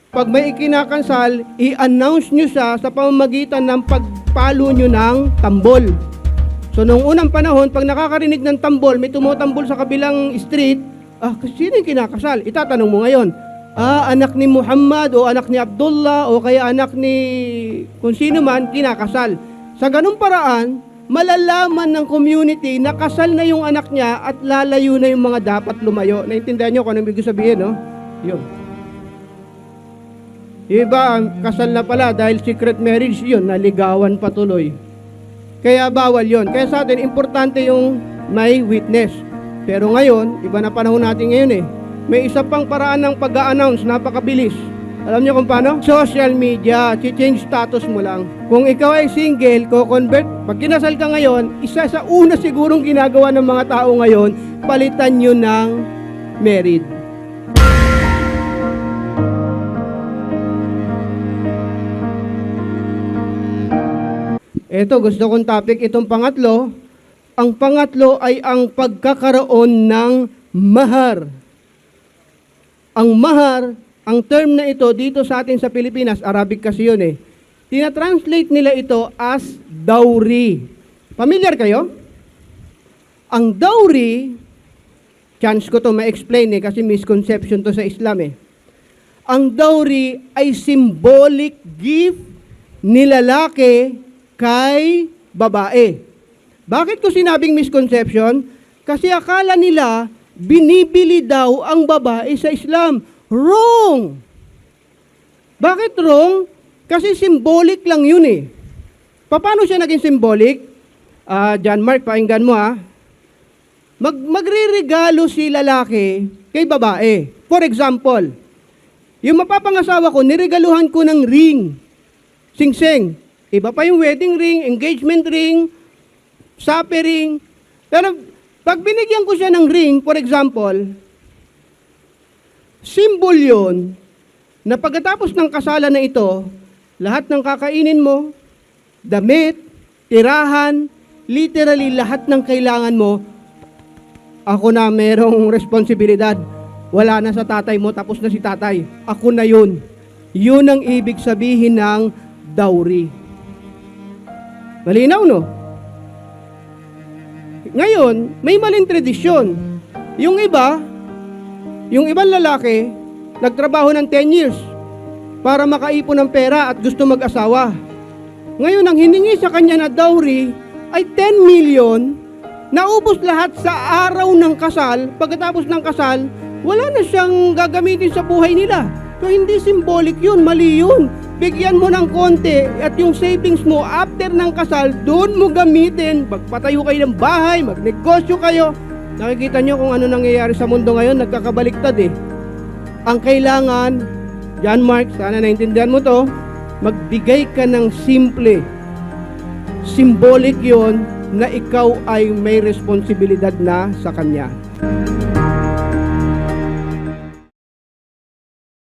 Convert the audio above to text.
pag may ikinakasal, i-announce nyo siya sa pamamagitan ng pagpalo nyo ng tambol. So, noong unang panahon, pag nakakarinig ng tambol, may tumutambol sa kabilang street, sino yung kinakasal? Itatanong mo ngayon, anak ni Muhammad o anak ni Abdullah o kaya anak ni kung sino man kinakasal. Sa ganung paraan, malalaman ng community na kasal na yung anak niya at lalayo na yung mga dapat lumayo. Naintindihan nyo kung anong ibig sabihin, no? Yun. Yung iba, kasal na pala dahil secret marriage, yun, naligawan patuloy. Kaya bawal yun. Kaya sa atin, importante yung may witness. Pero ngayon, iba na panahon natin ngayon eh. May isa pang paraan ng pag-a-announce, napakabilis. Alam niyo kung paano? Social media, change status mo lang. Kung ikaw ay single, ko-convert, pag kinasal ka ngayon, isa sa una sigurong ginagawa ng mga tao ngayon, palitan nyo ng married. Ito, gusto kong topic, itong pangatlo. Ang pangatlo ay ang pagkakaroon ng mahar. Ang mahar, ang term na ito dito sa atin sa Pilipinas, Arabic kasi yun eh. Tinatranslate nila ito as dowry. Familiar kayo? Ang dowry, chance ko to ma-explain eh kasi misconception to sa Islam eh. Ang dowry ay symbolic gift ni lalaki kay babae. Bakit ko sinabing misconception? Kasi akala nila binibili daw ang babae sa Islam. Wrong! Bakit wrong? Kasi symbolic lang yun eh. Paano siya naging symbolic? John Mark, pakinggan mo ha. Magre-regalo si lalaki kay babae. For example, yung mapapangasawa ko, niregaluhan ko ng ring. Sing-sing. Iba pa yung wedding ring, engagement ring, sape ring. Pero pag binigyan ko siya ng ring, for example, symbol yun na pagkatapos ng kasalan na ito, lahat ng kakainin mo, damit, tirahan, literally lahat ng kailangan mo, ako na merong responsibilidad. Wala na sa tatay mo, tapos na si tatay. Ako na yun. Yun ang ibig sabihin ng dowry. Malinaw, no? Ngayon, may maling tradisyon. Yung ibang lalaki, nagtrabaho ng 10 years para makaipon ng pera at gusto mag-asawa. Ngayon, ang hiningi sa kanya na dowry ay 10 million, naubos lahat sa araw ng kasal. Pagkatapos ng kasal, wala na siyang gagamitin sa buhay nila. So, hindi symbolic yun, mali yun. Bigyan mo ng konti at yung savings mo after ng kasal, doon mo gamitin. Magpatayo kayo ng bahay, magnegosyo kayo. Nakikita nyo kung ano nangyayari sa mundo ngayon, nagkakabaliktad eh. Ang kailangan, John Mark, sana naintindihan mo to, magbigay ka ng simple. Symbolic yon na ikaw ay may responsibilidad na sa kanya.